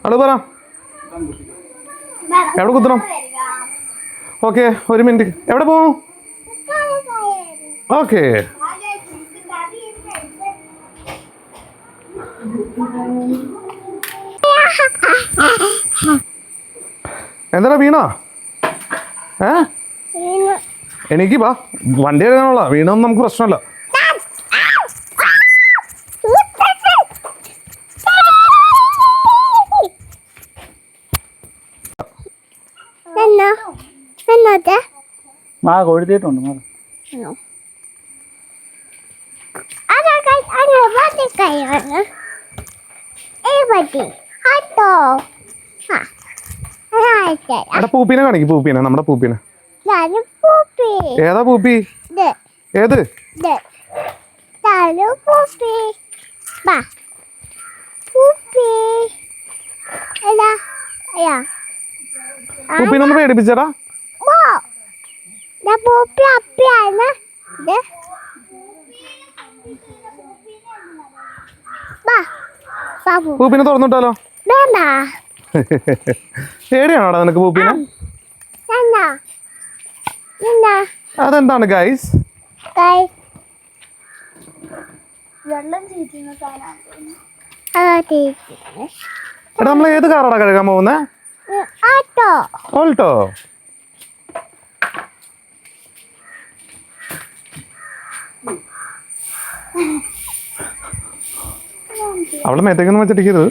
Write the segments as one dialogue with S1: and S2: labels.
S1: അത് പറ എവിടെ കുത്തണം? ഓക്കെ, ഒരു മിനിറ്റ്. എവിടെ പോകണം? ഓക്കെ. എന്താ വീണോ? എനിക്ക് വാ, വണ്ടി എടുക്കാനുള്ള വീണൊന്നും നമുക്ക് പ്രശ്നമല്ല.
S2: കൊഴുത്തിട്ടുണ്ട്.
S1: പൂപ്പിനെ കാണിക്കും. പൂപ്പിനെ, നമ്മുടെ പൂപ്പിനെ. ഏതാ പൂപ്പി? ഏത്? പൂപ്പിനൊന്ന് പേടിപ്പിച്ചടാ. പൂപ്പിനെ തുറന്നിട്ടാലോ? പേടിയാണോടാ നിനക്ക് പൂപ്പിനെ? അതെന്താണ് ഗൈസ്? എടാ, നമ്മൾ ഏത് കാറാടാ കഴുകാൻ പോകുന്നേ? ഓൾട്ടോ. അവളെ മേത്തേക്കൊന്നും വെച്ചിട്ടിരിക്കരുത്.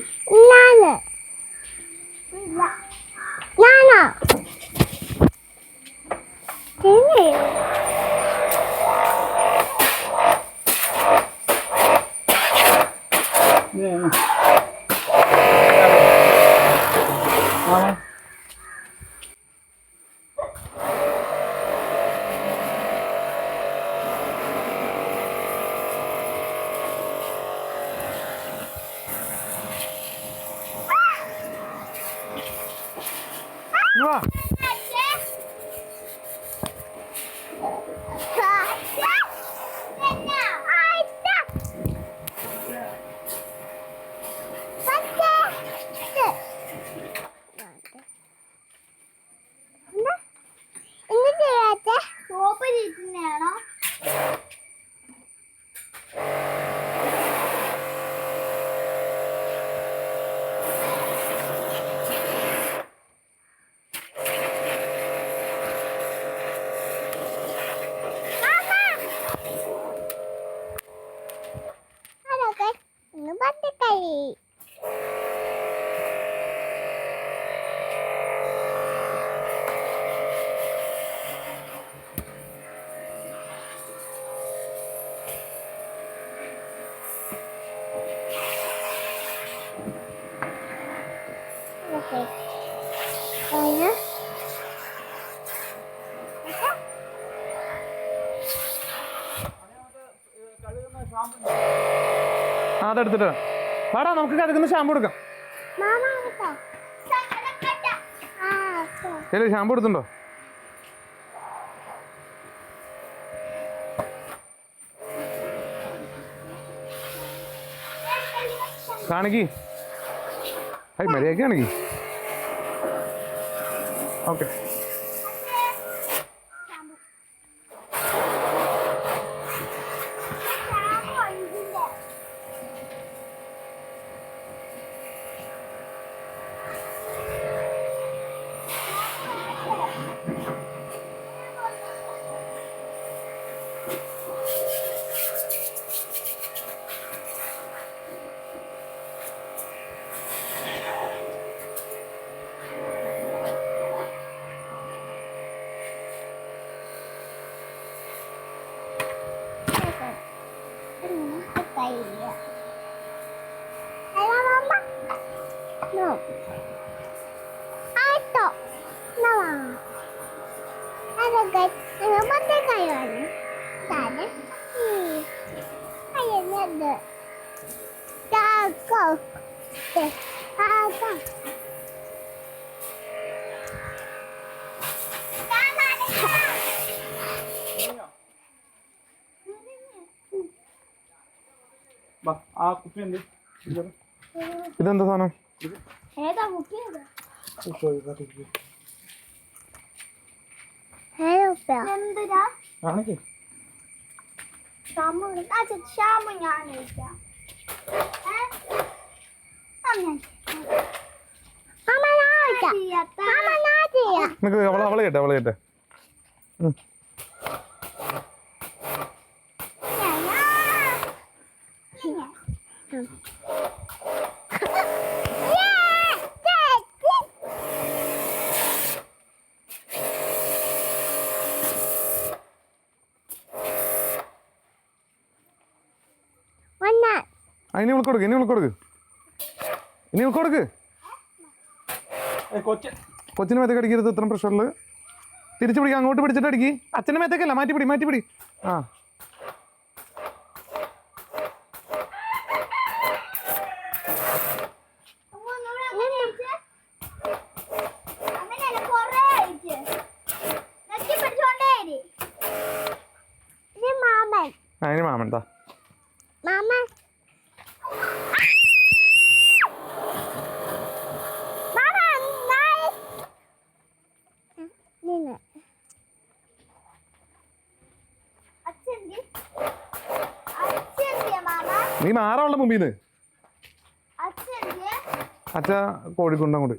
S1: അതെടുത്തിട്ട് വാടാ, നമുക്ക് കഴുകുന്ന ഷാമ്പു എടുക്കാം. ശരി, ഷാമ്പു എടുത്തുണ്ടോ? കാണിക്ക്. മര്യാദക്ക് കാണിക്ക്. ഓക്കെ. ഇതെന്താ സാധനം?
S2: ഏതാ കുപ്പി ഏതാ? എന്തിനാ ഷാമു ഷാമു ഞാൻ
S1: അവളെ കേട്ടെ അവളെ കേട്ടെ ഇനി വിളിക്കൊടുക്ക് ഇനി വിളിക്കൊടുക്ക് ഇനി വിളിക്കൊടുക്ക് കൊച്ചിന് മേത്തേക്ക് അടിക്കരുത് ഇത്രയും പ്രഷറിൽ തിരിച്ചു പിടിക്കുക അങ്ങോട്ട് പിടിച്ചിട്ട് അടിക്കി അച്ഛൻ്റെ മേത്തേക്കല്ല മാറ്റിപ്പിടി മാറ്റിപ്പിടി ആ അതിന് മാമൻ നീ മാറാനുള്ള മുമ്പീന്ന് അച്ഛ കോഴിക്കുണ്ടം കൊണ്ട്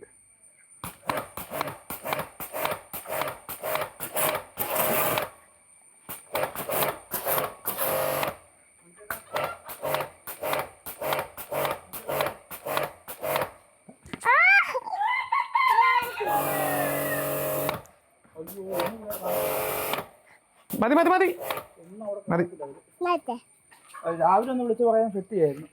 S1: മതി മതി മതി മതി
S3: രാവിലെ ഒന്ന് വിളിച്ചു പറയാൻ സെറ്റ് ചെയ്യായിരുന്നു.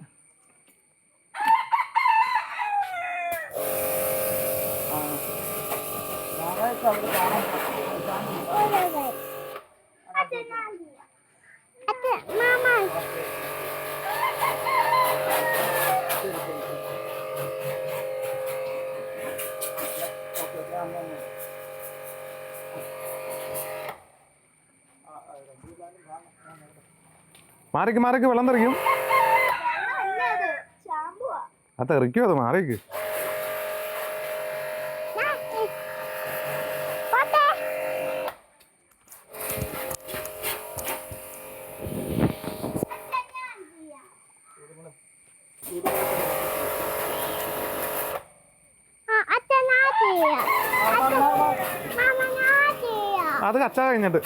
S1: മാറിക്ക് മാറിക്ക് വെള്ളം തെറിക്കും അത് തെറിക്കും അത് മാറിക്ക് അത് കച്ച കഴിഞ്ഞിട്ട്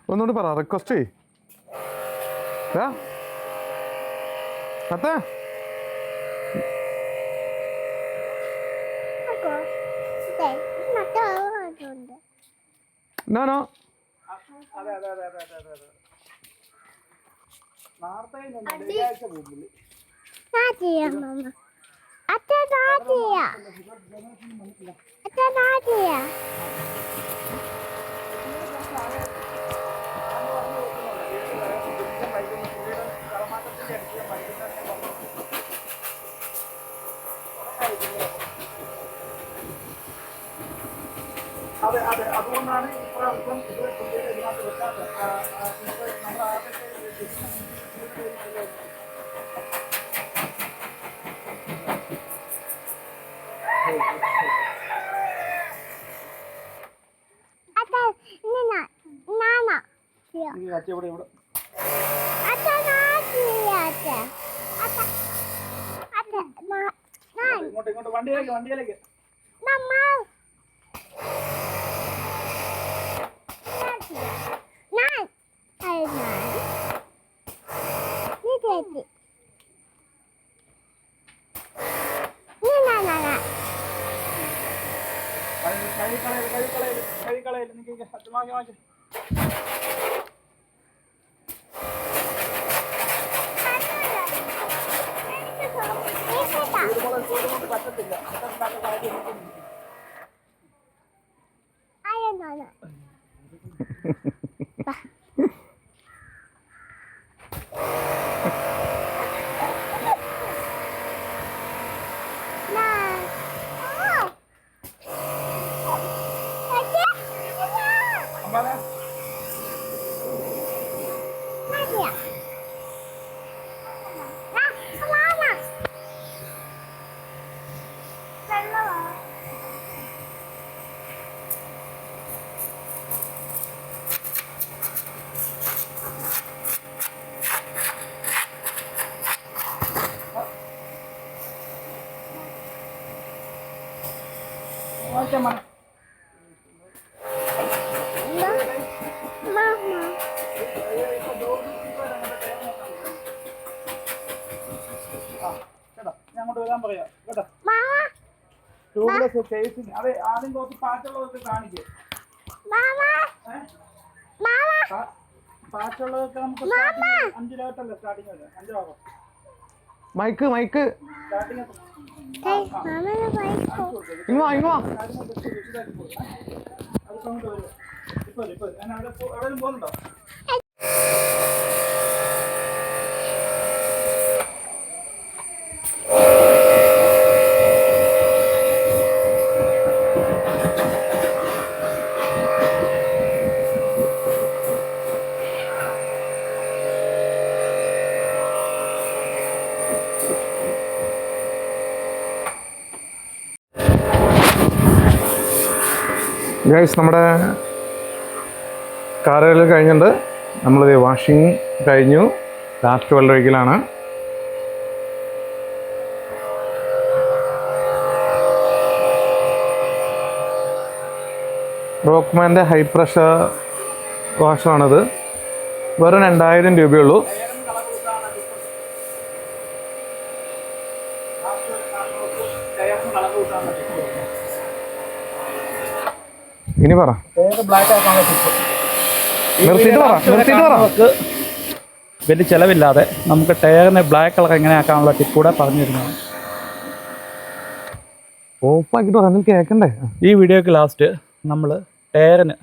S1: ഒന്നുകൂടി പറ റിക്വസ്റ്റ് അത്ത നോ നോ
S3: അതെ അതെ അതുകൊണ്ടാണ് ഇപ്പം ഇതിനകത്ത് വെക്കാത്തത്. നമ്മൾ ഇങ്ങോട്ട് ഇങ്ങോട്ട് വണ്ടിയിലേക്ക് വണ്ടിയിലേക്ക് കഴിക്കളയില്ല നിൽക്കുക അച്ഛൻ വാങ്ങി വാങ്ങി പറ്റത്തില്ല ഞാൻ അങ്ങോട്ട് വരാൻ പറയാം കേട്ടോ. ട്യൂബ്ലെസ് ചേസിങ് അതെ, ആദ്യം കുറച്ച് പാറ്റുള്ളതൊക്കെ കാണിക്കും. പാറ്റുള്ളതൊക്കെ നമുക്ക് 5 രൂപ സ്റ്റാർട്ടിങ് വരെ. 5 രൂപ
S1: മൈക്ക് മൈക്ക്
S3: സ്റ്റാർട്ടിങ്.
S1: ഇങ്ങോ ഇങ്ങോ.
S3: അതൊക്കെ അങ്ങോട്ട് വരും. ഇപ്പൊ ഞാൻ എവിടെയും പോകുന്നുണ്ടോ?
S1: ഗൈസ്, നമ്മുടെ കാറുകളിൽ കഴിഞ്ഞിട്ടുണ്ട്. നമ്മളിത് വാഷിങ് കഴിഞ്ഞു. ലാസ്റ്റ് വെള്ളം ഒഴിക്കലാണ്. റോക്ക്മാൻ്റെ ഹൈ പ്രഷർ വാഷാണിത്. വെറും 2000 രൂപയുള്ളൂ. ഇനി പറ,
S3: ബ്ലാക്ക് ആക്കാനുള്ള ടിപ്പ്.
S1: നിർത്തിയിട്ട് പറ.
S3: വലിയ ചിലവില്ലാതെ നമുക്ക് ടയറിന് ബ്ലാക്ക് കളർ എങ്ങനെ ആക്കാനുള്ള ടിപ്പ് കൂടെ പറഞ്ഞു തരുന്നതാണ്.
S1: ഓഫാക്കിയിട്ട് പറയാൻ കേൾക്കണ്ടേ?
S3: ഈ വീഡിയോക്ക് ലാസ്റ്റ് നമ്മൾ ടയറിന്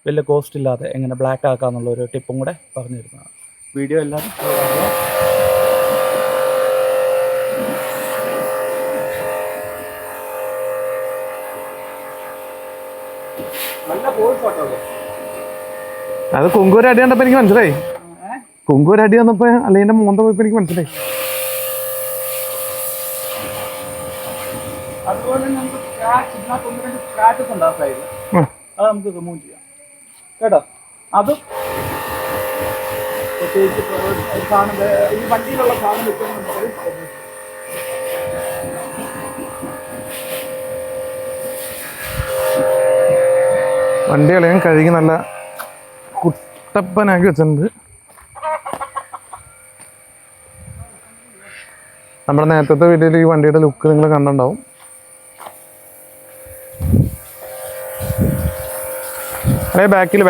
S3: വലിയ കോസ്റ്റ് ഇല്ലാതെ എങ്ങനെ ബ്ലാക്ക് ആക്കാന്നുള്ള ഒരു ടിപ്പും കൂടെ പറഞ്ഞു തരുന്നതാണ്. വീഡിയോ എല്ലാവരും നല്ല കോഴ്സ് ഫോട്ടോ.
S1: അത് കുങ്കൂര് അടി കണ്ടപ്പോൾ എനിക്ക് മനസ്സിലായി. കുങ്കൂര് അടി വന്നപ്പോൾ അല്ലെങ്കിൽ എൻ്റെ മോന്ത പോയപ്പോൾ എനിക്ക് മനസ്സിലായി.
S3: അതുപോലെ നമുക്ക് ഇതിനകത്ത് 1-2 സ്ക്രാച്ചസ് ഉണ്ട് ആ സൈഡിൽ. അത് നമുക്ക് റിമൂവ് ചെയ്യാം കേട്ടോ. അതും പ്രത്യേകിച്ച് സാധനം ഈ വണ്ടിയിലുള്ള സാധനം വെച്ചുകൊണ്ട്
S1: വണ്ടികളെ ഞാൻ കഴുകി നല്ല കുട്ടപ്പനാക്കി വെച്ചിട്ടുണ്ട്. നമ്മുടെ നേരത്തെ വീഡിയോയിൽ ഈ വണ്ടിയുടെ ലുക്ക് നിങ്ങൾ കണ്ടിട്ടുണ്ടാവും. അതെ, ബാക്കിൽ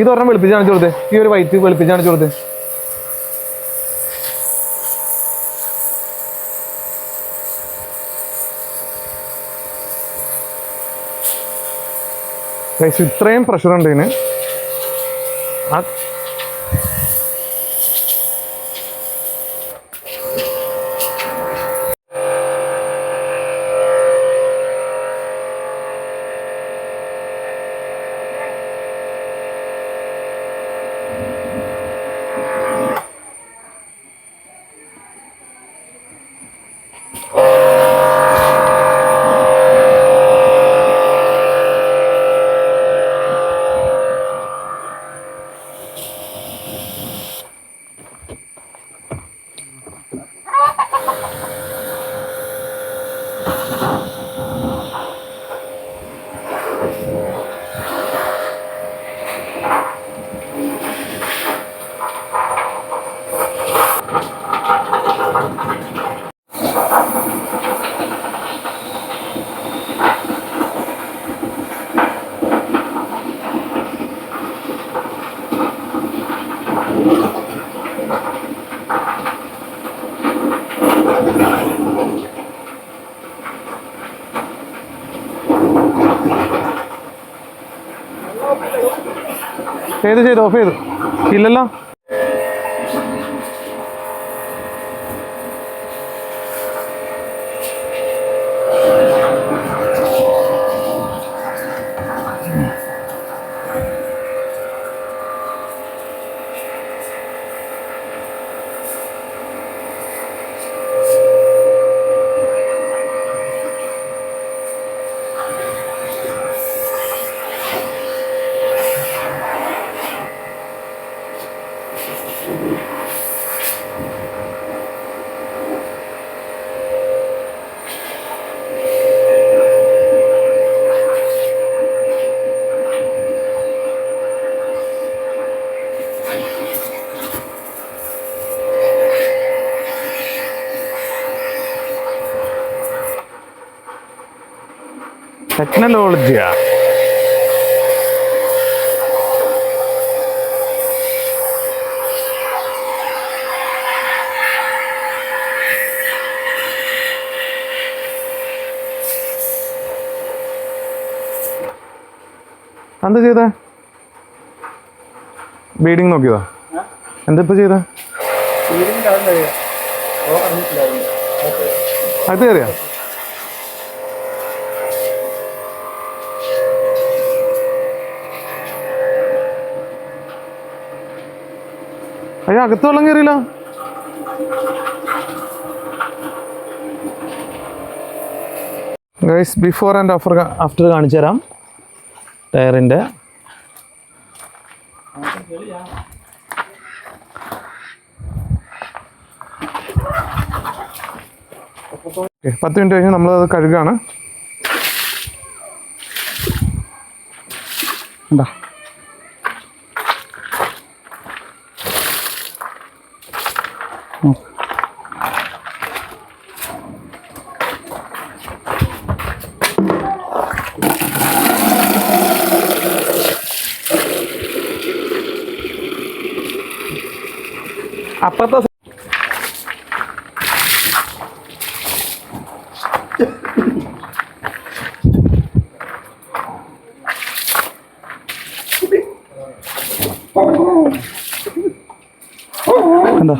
S1: ഇതൊരെണ്ണം വെളുപ്പിച്ച് കാണിച്ചു കൊടുത്തേ. ഈ ഒരു വൈറ്റ് വെളുപ്പിച്ച് കാണിച്ചു കൊടുത്തേ. ഇത്രയും പ്രഷർ ഉണ്ട് ഇതിന്. ചെയ്ത് ഓഫ് ചെയ്തു. ഇല്ലല്ലോ. ടെക്നോളജിയാ. എന്താ ചെയ്തേ? ബീഡിങ് നോക്കിയതാ? എന്താ ഇപ്പൊ ചെയ്തേ? അത് കയറിയാ? അയ്യോ, അകത്ത് വെള്ളം കയറിയില്ല. ഗൈസ്, ബിഫോർ ആൻഡ് ആഫ്റ്റർ കാണിച്ചു തരാം ടയറിൻ്റെ. 10 മിനിറ്റ് കഴിഞ്ഞ് നമ്മളത് കഴുകാണ്.
S3: എന്താ അപ്പത്തെ എന്താ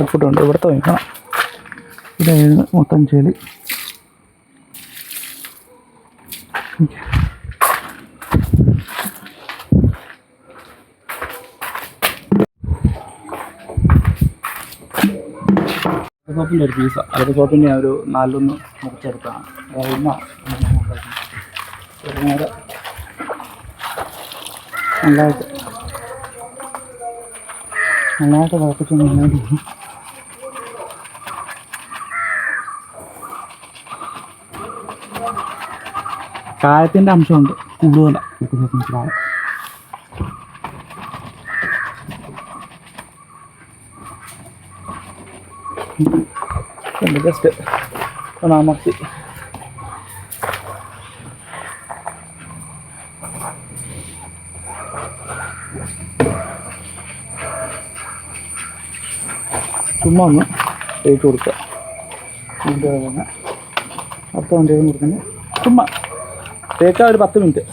S3: ഔട്ട്പുട്ടുണ്ട്. ഇവിടുത്തെ വാങ്ങിക്കണം. ഇതായിരുന്നു മൊത്തം ചെളി. സോപ്പിൻ്റെ ഒരു പീസ. അതൊക്കെ സോപ്പിൻ്റെ ഞാൻ ഒരു 4 മുറിച്ചെടുത്താണ്. ഒരു നേരം നന്നായിട്ട് തിളപ്പിച്ച് കായത്തിൻ്റെ അംശമുണ്ട് കൂടുതലാണ് കായം. ജസ്റ്റ് ഒന്നാമത്തി ചുമ്മാ ഒന്ന് തേച്ച് കൊടുക്കുക. അതിൻ്റെ തന്നെ അടുത്ത വണ്ടിയും കൊടുക്കുന്നത് ചുമ്മാ തേക്കാൻ ഒരു 10 മിനിറ്റ്.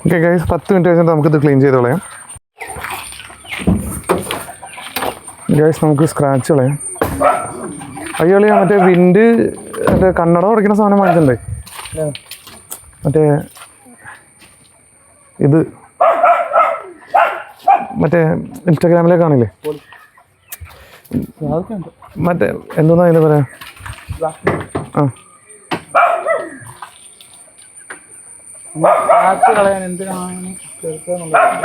S1: ഓക്കെ ഗൈസ്, 10 മിനിറ്റ് കഴിഞ്ഞിട്ട് നമുക്കിത് ക്ലീൻ ചെയ്ത് കളയാം. ഗൈസ്, നമുക്ക് സ്ക്രാച്ച് കളയാം. അയ്യോളിയാ, മറ്റേ വിൻഡ് മറ്റേ കണ്ണട ഉടയ്ക്കുന്ന സാധനം വാങ്ങിച്ചിട്ടുണ്ടേ. മറ്റേ ഇത് മറ്റേ ഇൻസ്റ്റാഗ്രാമിലേക്ക് കാണില്ലേ, മറ്റേ എന്തോന്നാ അതിന് പറയാ? ആ,
S3: കളയാൻ എന്തിനാണ് ചേർക്കാന്നുള്ളത്.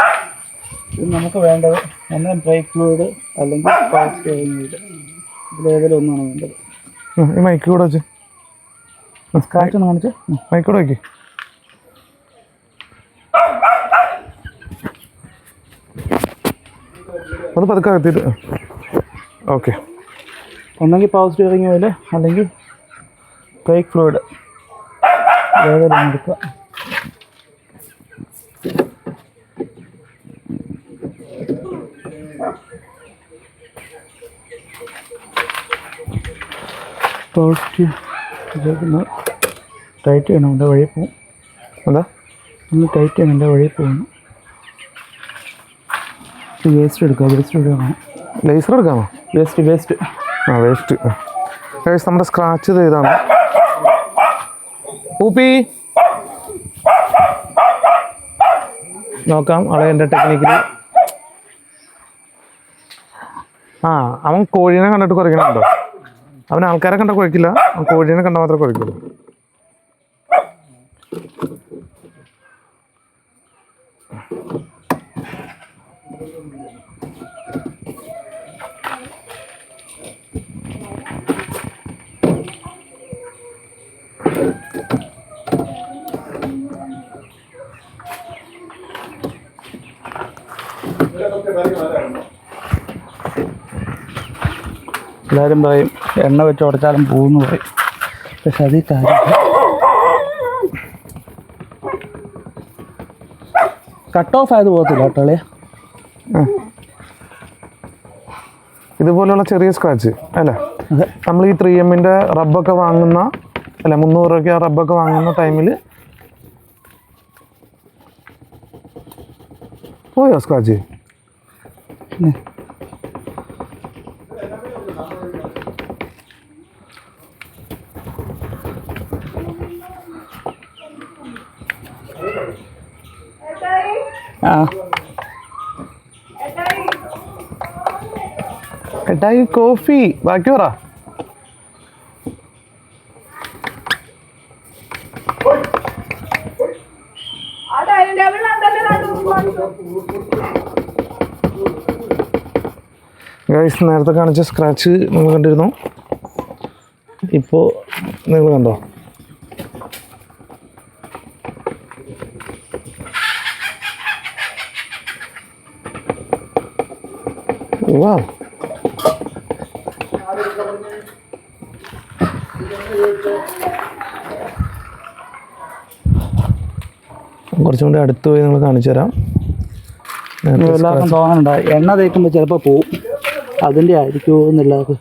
S3: ഇത് നമുക്ക് വേണ്ടത് ഒന്ന് ബ്രേക്ക് ഫ്ലൂയിഡ് അല്ലെങ്കിൽ പവർ സ്റ്റിയറിംഗ് വീല്, ഇതിലേതെങ്കിലും ഒന്നാണ് വേണ്ടത്.
S1: ഈ മൈക്ക് കൂടെ വെച്ച്
S3: സ്ക്രാച്ച് ഒന്ന് കാണിച്ച്
S1: മൈക്ക് കൂടെ വയ്ക്ക്. അത് പതുക്കെ എത്തിയിട്ട് ഓക്കെ.
S3: ഒന്നെങ്കിൽ പവർ സ്റ്റിയറിംഗ് ഓയിൽ അല്ലെങ്കിൽ ബ്രേക്ക് ഫ്ലൂയിഡ് ഏതെങ്കിലും എടുക്കുക. പവർ സ്റ്റിയറിംഗ് ടൈറ്റ് ചെയ്യണം, എൻ്റെ വഴി പോകും.
S1: എന്താ
S3: ഒന്ന് ടൈറ്റ് ചെയ്യണം, എൻ്റെ വഴി പോകുന്നു. വേസ്റ്റ് എടുക്കുക, വേസ്റ്റ് എടുക്കണം.
S1: ലേസർ എടുക്കാമോ?
S3: വേസ്റ്റ്
S1: വേസ്റ്റ് ഗൈസ് നമ്മുടെ സ്ക്രാച്ച് ചെയ്താണ്. ഊപ്പി നോക്കാം അളയൻ്റെ ടെക്നിക്കിൽ. അവൻ കോഴീനെ കണ്ടിട്ട് കുരയ്ക്കണുണ്ടോ? അവൻ ആൾക്കാരെ കണ്ട കുഴക്കില്ല, അവൻ കോഴീനെ കണ്ട മാത്രമേ കുഴക്കുള്ളൂ.
S3: എല്ലാവരും പറയും എണ്ണ വെച്ച് ഉടച്ചാലും പോകുന്നു പറയും, പക്ഷെ അതീ കാര്യം കട്ട് ഓഫ് ആയത് പോകത്തില്ല കേട്ടോളേ.
S1: ഇതുപോലെയുള്ള ചെറിയ സ്ക്രാച്ച് അല്ലേ? നമ്മൾ ഈ 3Mൻ്റെ റബ്ബൊക്കെ വാങ്ങുന്ന അല്ല 300 രൂപയ്ക്ക് ആ റബ്ബൊക്കെ വാങ്ങുന്ന ടൈമിൽ പോയോ സ്ക്രാച്ച്? ഏട്ടായി കോഫി ബാക്കി പറ. ഗൈസ് നേരത്തെ കാണിച്ച സ്ക്രാച്ച് നിങ്ങൾ കണ്ടിരുന്നു, ഇപ്പോൾ നിങ്ങൾ കണ്ടോ? വാ കുറച്ചും കൂടി അടുത്ത് പോയി നിങ്ങൾ കാണിച്ചു തരാം.
S3: എല്ലാവർക്കും തോന്നുന്നുണ്ട് എണ്ണ തേക്കുമ്പോൾ ചിലപ്പോൾ പോവും, അതിൻ്റെ ആയിരിക്കുമോ എന്നുള്ളത്.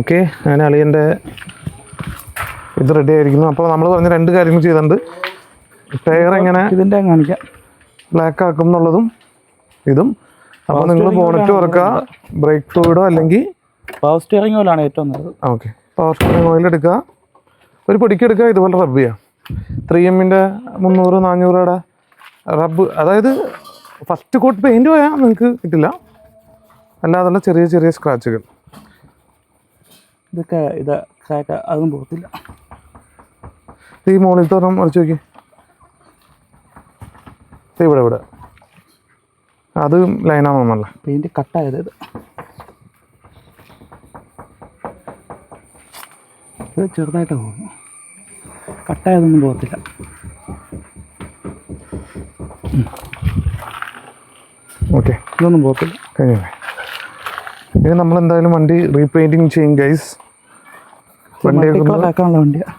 S1: ഓക്കെ, അങ്ങനെ അളിയൻ്റെ ഇത് റെഡി ആയിരിക്കുന്നു. അപ്പോൾ നമ്മൾ പറഞ്ഞ 2 കാര്യങ്ങൾ ചെയ്തിട്ടുണ്ട്. ടയർ എങ്ങനെ
S3: ഇതിൻ്റെ കാണിക്കാം
S1: ബ്ലാക്ക് ആക്കും എന്നുള്ളതും ഇതും. അപ്പോൾ നിങ്ങൾ ബോണറ്റ് തുറക്കുക, ബ്രേക്ക് ഫ്ലൂയിഡോ അല്ലെങ്കിൽ
S3: പവർ സ്റ്റിയറിംഗ് ഓയിലാണ് ഏറ്റവും നല്ലത്.
S1: ഓക്കെ, പവർ സ്റ്റിയറിംഗ് ഓയിൽ എടുക്കുക, ഒരു പൊടിക്കെടുക്കുക, ഇതുപോലെ റബ്ബ് ചെയ്യുക. 3Mൻ്റെ 300-400 റബ്ബ്, അതായത് ഫസ്റ്റ് കോട്ട് പെയിൻറ്റ് പോയാൽ നിങ്ങൾക്ക് കിട്ടില്ല, അല്ലാതുള്ള ചെറിയ ചെറിയ സ്ക്രാച്ചുകൾ.
S3: ഇതൊക്കെ ക്രാക്ക് അതും പോകത്തില്ല.
S1: ഈ മോളിൽ തോരണം മറിച്ച് നോക്കി, ഇവിടെ അത് ലൈനാവുന്നല്ല,
S3: പെയിൻറ്റ് കട്ടായത്. ഇത് ചെറുതായിട്ട് പോകുന്നു, കട്ടായതൊന്നും പോകത്തില്ല.
S1: ഓക്കെ,
S3: ഇതൊന്നും പോകത്തില്ല.
S1: കഴിഞ്ഞല്ലേ? ഇനി നമ്മളെന്തായാലും വണ്ടി റീപെയിൻറ്റിങ് ചെയ്യും ഗൈസ്.
S3: വണ്ടിയാക്കാനുള്ള വണ്ടിയാണ്,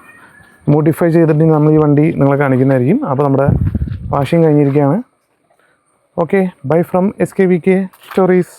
S1: മോഡിഫൈ ചെയ്തിട്ട് നമ്മൾ ഈ വണ്ടി നിങ്ങളെ കാണിക്കുന്നതായിരിക്കും. അപ്പോൾ നമ്മുടെ വാഷിംഗ് കഴിഞ്ഞിരിക്കുകയാണ്. Okay, bye from SKVK stories.